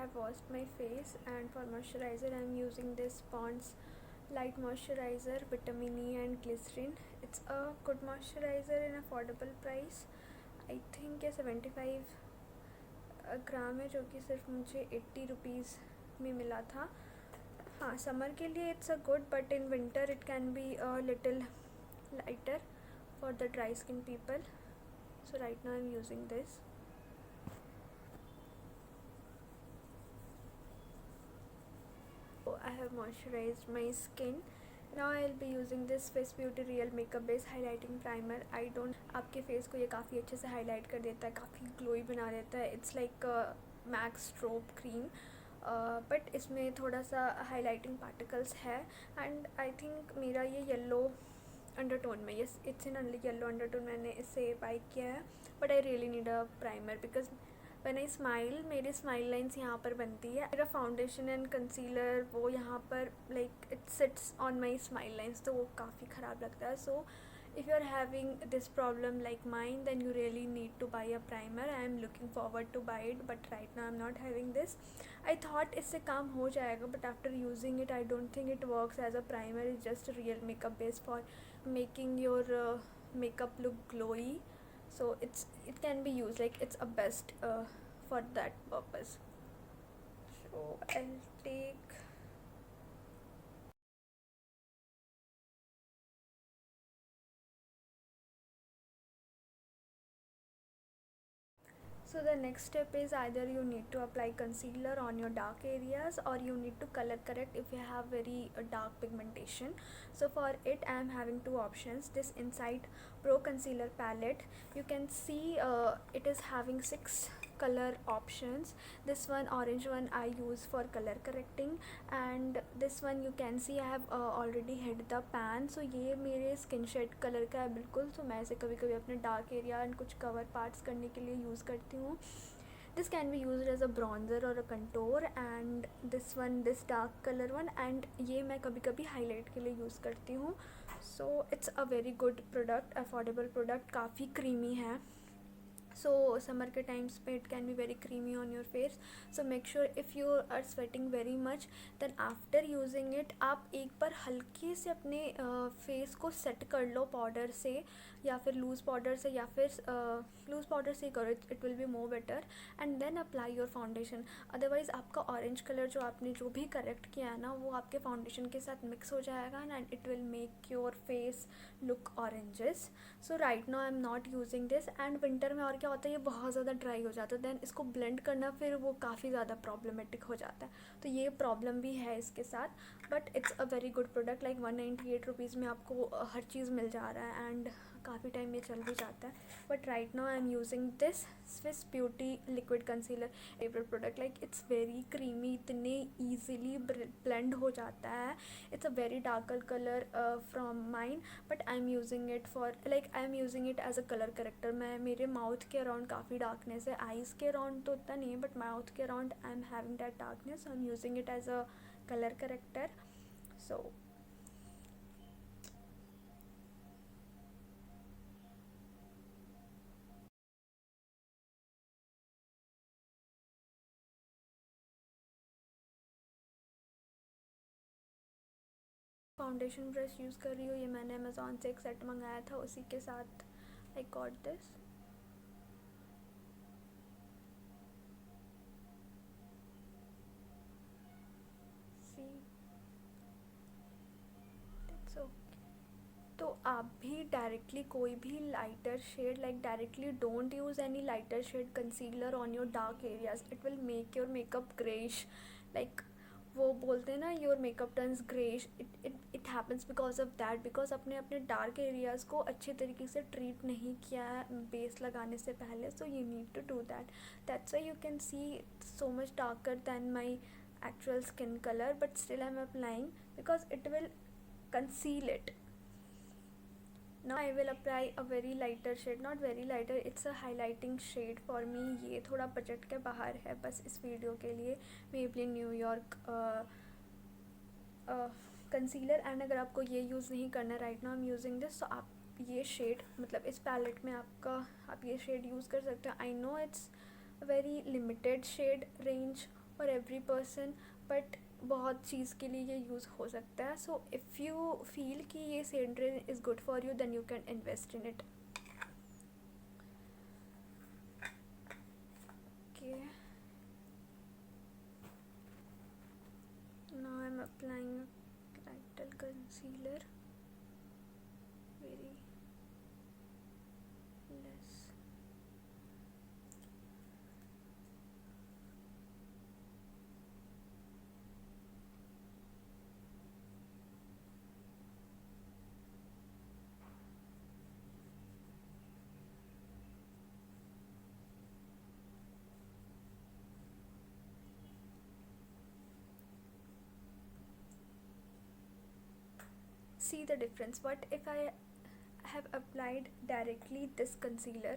have washed my face, and for moisturizer I'm using this Pond's light moisturizer, vitamin E and glycerin. It's a good moisturizer in affordable price. I think ये 75 ग्राम है, जो कि सिर्फ मुझे 80 rupees में मिला था. हाँ, समर के लिए it's a good, but in winter it can be a little lighter for the dry skin people. So right now I'm using this. So I have moisturized my skin. Now I'll be using this Swiss Beauty Real Makeup Base Highlighting Primer. I don't आपके face को ये काफ़ी अच्छे से highlight कर देता है, काफ़ी ग्लोई बना देता है. It's like max strobe cream, but इसमें थोड़ा सा हाईलाइटिंग पार्टिकल्स है. एंड आई थिंक मेरा ये येलो अंडरटोन में, yes it's in yellow undertone, मैंने इसे बाई किया है. But I really need a primer because when I smile, मेरी स्माइल लाइन्स यहाँ पर बनती है. मेरा फाउंडेशन एंड कंसीलर वो यहाँ पर like it sits on my smile lines, तो वो काफ़ी ख़राब लगता है. सो if you are having this problem like mine, then you really need to buy a primer. I am looking forward to buy it, but right now I'm not having this. I thought इससे काम हो जाएगा, but after using it I don't think it works as a primer. It's just a real makeup base for making your makeup look glowy. So it can be used, like it's a best for that purpose. So I'll take. So the next step is either you need to apply concealer on your dark areas, or you need to color correct if you have very dark pigmentation. So for it I am having two options. This Insight Pro Concealer Palette, you can see it is having 6 color options. This one, orange one, I use for color correcting, and this one you can see I have already hid the pan. So ये मेरे skin shade colour का है बिल्कुल. तो मैं इसे कभी कभी अपने डार्क एरिया एंड कुछ कवर पार्ट्स करने के लिए यूज़ करती हूँ. This can be used as a bronzer or a contour, and this one, this dark color one, and ये मैं कभी कभी हाईलाइट के लिए यूज़ करती हूँ. So it's a very good product, affordable product, काफ़ी creamy है. So summer के times पे it can be very creamy on your face. So make sure if you are sweating very much, then after using it आप एक बार हल्के से अपने face को सेट कर लो पाउडर से, या फिर लूज़ पाउडर से, या फिर लूज़ पाउडर से ही करो. It will be more better. And then apply your foundation. Otherwise आपका ऑरेंज कलर जो आपने जो भी करेक्ट किया है ना, वो आपके फाउंडेशन के साथ मिक्स हो जाएगा and it will make your face look oranges. So right now I am not using this. And winter में और क्या होता है, ये बहुत ज़्यादा ड्राई हो जाता है, देन इसको ब्लेंड करना फिर वो काफ़ी ज़्यादा प्रॉब्लमेटिक हो जाता है. तो ये प्रॉब्लम भी है इसके साथ. But it's a very good product. Like 198 rupees में आपको हर चीज़ मिल जा रहा है, एंड काफ़ी टाइम ये चल भी जाता है. But right now I am using this Swiss Beauty liquid concealer, favourite product. Like it's very creamy, इतने ईजिली ब्लेंड हो जाता है. It's a very darker colour from mine, but I am using it for like I am using it as a colour corrector. मैं मेरे mouth के around काफ़ी darkness है, eyes के अराउंड तो उतना नहीं है, बट माउथ के around I am having that darkness. I am using it as a colour corrector. So foundation brush use कर रही हूँ. ये मैंने अमेज़ॉन से एक सेट मंगाया था, उसी के साथ I got this. See that's okay. तो आप भी डायरेक्टली कोई भी lighter shade, like directly don't use any lighter shade concealer on your dark areas. It will make your makeup greyish. Like वो बोलते हैं ना, your makeup turns greyish. It happens because of that, because अपने अपने dark areas को अच्छे तरीके से ट्रीट नहीं किया है बेस लगाने से पहले. So you need to do that. That's why you can see so much darker than my actual skin color, but still I'm applying because it will conceal it. Now I will apply a very lighter shade, not very lighter, it's a highlighting shade for me. ये थोड़ा budget के बाहर है बस इस video के लिए. Maybelline new York concealer. And अगर आपको ये यूज़ नहीं करना right now, I am using this, तो आप ये शेड, मतलब इस पैलेट में आप ये शेड यूज़ कर सकते हो. I know it's very limited shade range for every person, but बहुत चीज़ के लिए ये यूज़ हो सकता है. सो इफ़ यू फील कि ये shade range is good for you, then you can invest in it. Okay. Now I'm applying a lighter concealer, very less. See the difference. But if I have applied directly this concealer,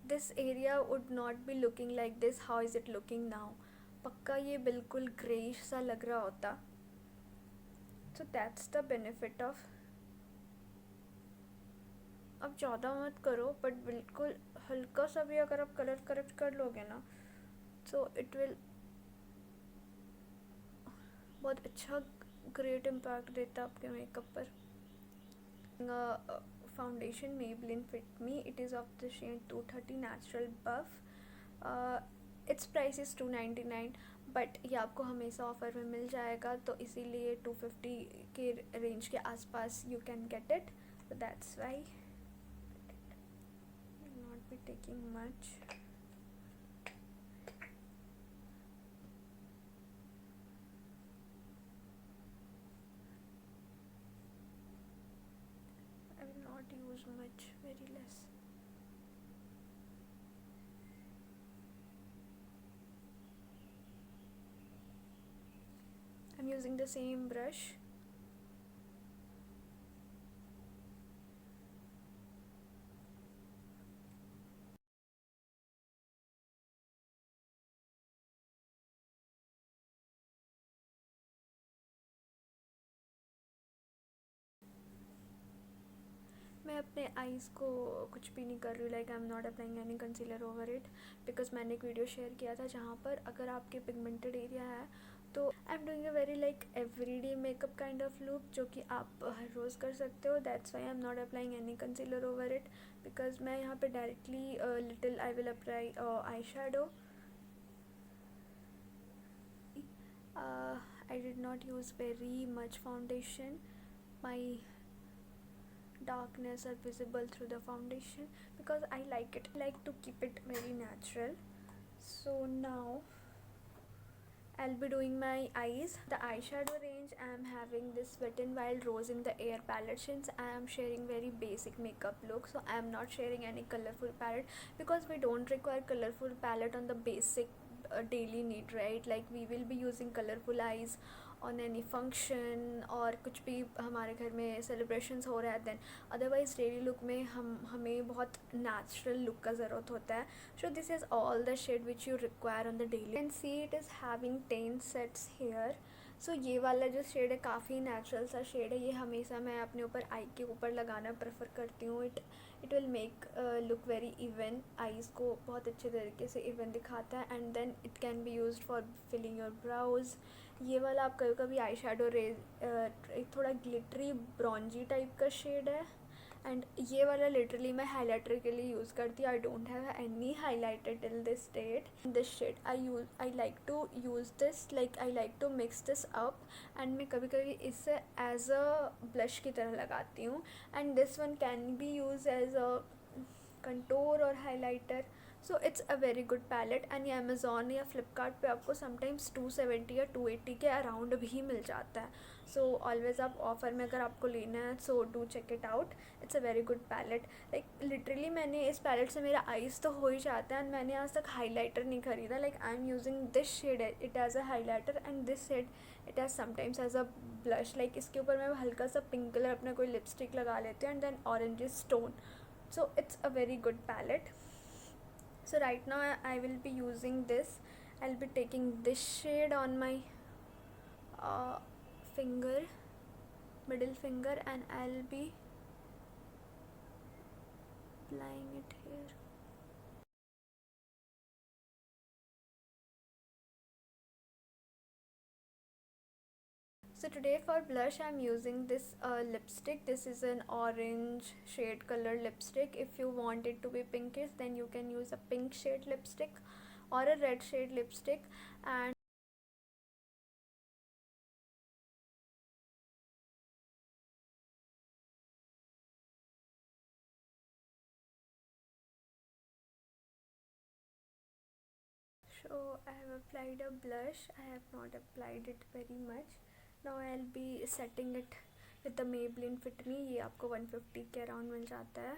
this area would not be looking like this. How is it looking now? पक्का ये बिल्कुल greyish सा लग रहा होता. So that's the benefit of. अब ज़्यादा मत करो, बट बिल्कुल हल्का सा भी अगर आप कलर करेक्ट कर लोगे ना, so it will बहुत अच्छा ग्रेट इम्पैक्ट देता है आपके मेकअप पर. Foundation Maybelline Fit Me, it is of the shade 230 Natural Buff. It's price is 299, but ये आपको हमेशा ऑफ़र में मिल जाएगा, तो इसीलिए 250 के रेंज के आसपास you can get it. That's why not be taking much. I will not use much, very less. I'm using the same brush. मैं अपने आईज़ को कुछ भी नहीं कर रही हूँ. Like I am not applying any concealer over it, because मैंने एक वीडियो शेयर किया था जहाँ पर अगर आपके पिगमेंटेड एरिया है तो I am doing a very like everyday makeup kind of look, जो कि आप हर रोज़ कर सकते हो. That's why I am not applying any concealer over it, because मैं यहाँ पे directly little I will apply eye shadow. I did not use very much foundation. My darkness are visible through the foundation because I like it. I like to keep it very natural. So now I'll be doing my eyes. The eyeshadow range, I am having this Wet n Wild Rose in the Air palette. Since I am sharing very basic makeup look, so I am not sharing any colorful palette, because we don't require colorful palette on the basic daily need, right? Like we will be using colorful eyes on any function और कुछ भी हमारे घर में celebrations हो रहा है, then otherwise daily look में हमें बहुत नेचुरल लुक का ज़रूरत होता है. So this is all the shade which you require on the daily. Can see it is having 10 sets here. So ये वाला जो शेड है काफ़ी नेचुरल सा शेड है. ये हमेशा मैं अपने ऊपर आई के ऊपर लगाना प्रेफर करती हूँ. It will make look very even. Eyes को बहुत अच्छे तरीके से इवन दिखाता है. And then it can be used for filling your brows. ये वाला आप कभी कभी आई शेडो एक थोड़ा ग्लिटरी ब्रॉन्जी टाइप का शेड है. एंड ये वाला लिटरली मैं हाइलाइटर के लिए यूज़ करती हूँ. I don't have any highlighter till this date. This shade I like to use this, like I like to mix this up, and मैं कभी कभी इससे एज अ ब्लश की तरह लगाती हूँ. And this one can be use as a contour और highlighter. So it's a very good palette. And ये अमेज़ॉन या फ्लिपकार्ट पे आपको समटाइम्स 270 या 280 के अराउंड भी मिल जाता है. सो ऑलवेज़ आप ऑफ़र में अगर आपको लेना है, so do check it out. It's a very good palette. Like literally मैंने इस पैलेट से मेरा आईज़ तो हो ही जाता है, एंड मैंने आज तक हाइलाइटर नहीं खरीदा. Like I am using this shade it as a highlighter, and this shade it as sometimes as a blush. Like इसके ऊपर मैं हल्का सा पिंक कलर अपना कोई लिपस्टिक लगा लेती हूँ, and then orange stone. So it's a very good palette. So right now I will be using this. I'll be taking this shade on my finger, middle finger, and I'll be applying it here. So today for blush I'm using this lipstick. This is an orange shade color lipstick. If you want it to be pinkish, then you can use a pink shade lipstick or a red shade lipstick. And so I have applied a blush. I have not applied it very much. Now I'll be setting it with the Maybelline Fit Me. ये आपको 150 के around मिल जाता है.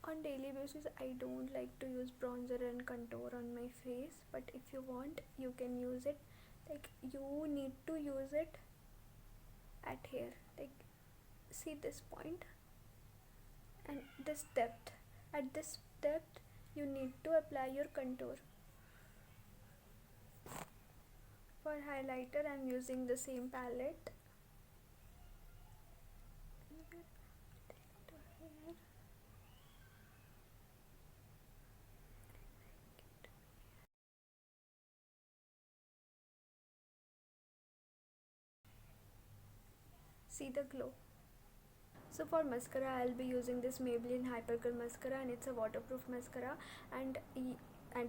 On daily basis I don't like to use bronzer and contour on my face, but if you want you can use it. Like, you need to use it at here, like see this point and this depth. At this depth you need to apply your contour. For highlighter I'm using the same palette. See the glow. So for mascara I'll be using this Maybelline Hypercurl mascara, and it's a waterproof mascara. And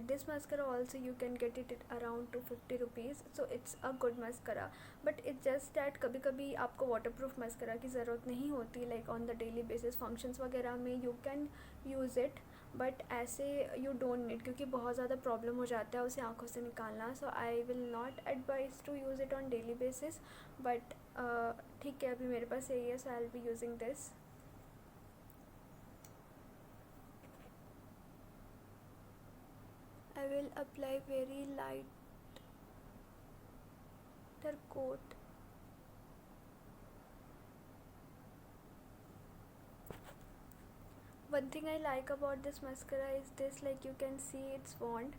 this mascara also you can get it at around 250 rupees. So it's a good mascara, but it's just that कभी कभी आपको waterproof mascara की ज़रूरत नहीं होती. Like on the daily basis functions वगैरह में you can use it, but ऐसे you don't need, क्योंकि बहुत ज़्यादा प्रॉब्लम हो जाता है उसे आँखों से निकालना. So I will not advise to use it on daily basis, but ठीक है अभी मेरे पास यही है, so I will be using this. I will apply very lighter coat. One thing I like about this mascara is this, like you can see its wand.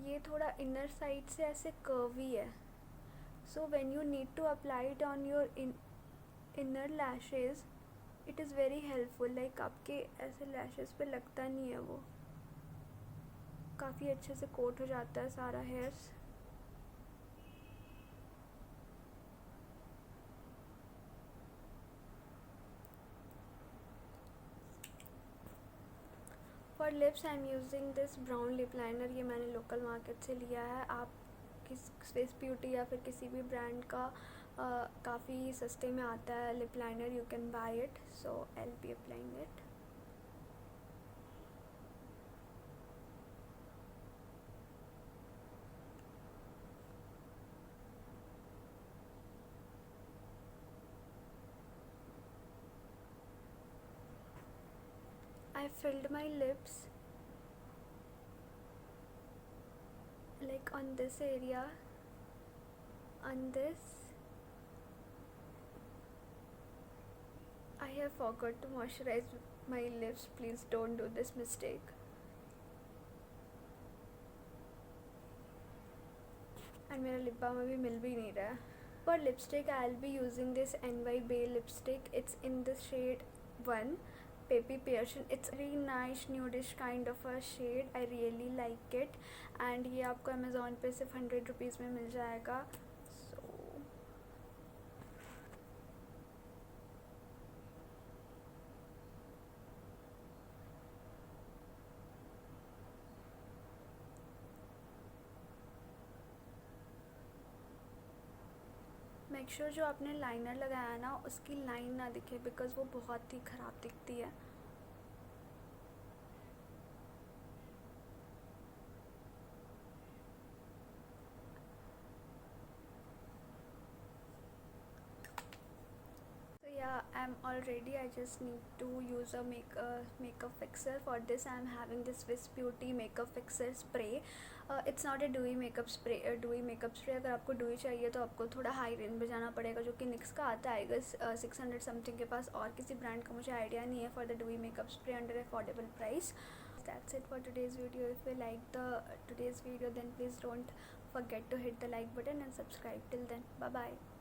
ये थोड़ा inner side से ऐसे curvy है. So when you need to apply it on your inner lashes, it is very helpful. Like आपके ऐसे lashes पे लगता नहीं है, वो काफ़ी अच्छे से कोट हो जाता है सारा hairs. For lips I am using this brown lip liner. ये मैंने लोकल मार्केट से लिया है. आप किस स्विस ब्यूटी या फिर किसी भी ब्रांड का काफ़ी सस्ते में आता है lip liner. You can buy it. So I will be applying it. I filled my lips like on this area, on this. I have forgot to moisturize my lips. Please don't do this mistake. And मेरा lip balm अभी मिल भी नहीं रहा है. For lipstick I'll be using this NY Bay lipstick. It's in the shade 1 Peppy Pearson. It's a very nice nudish kind of a shade. I really like it. And ये आपको Amazon पे सिर्फ 100 rupees में मिल जाएगा. So make sure जो आपने liner लगाया ना उसकी लाइन ना दिखे, बिकॉज वो बहुत ही ख़राब दिखती है. I'm all ready. I just need to use a makeup fixer. For this I'm having this Swiss Beauty makeup fixer spray. It's not a डूई makeup spray. अगर आपको डूई चाहिए तो आपको थोड़ा हाई रेंज में जाना पड़ेगा, जो कि निक्स का आता है आएगा 600 समथिंग के पास। और किसी ब्रांड का मुझे आइडिया नहीं है for the डूई makeup spray under affordable price. That's it for today's video. If you like today's video, then please don't forget to hit the like button and subscribe. Till then, bye bye.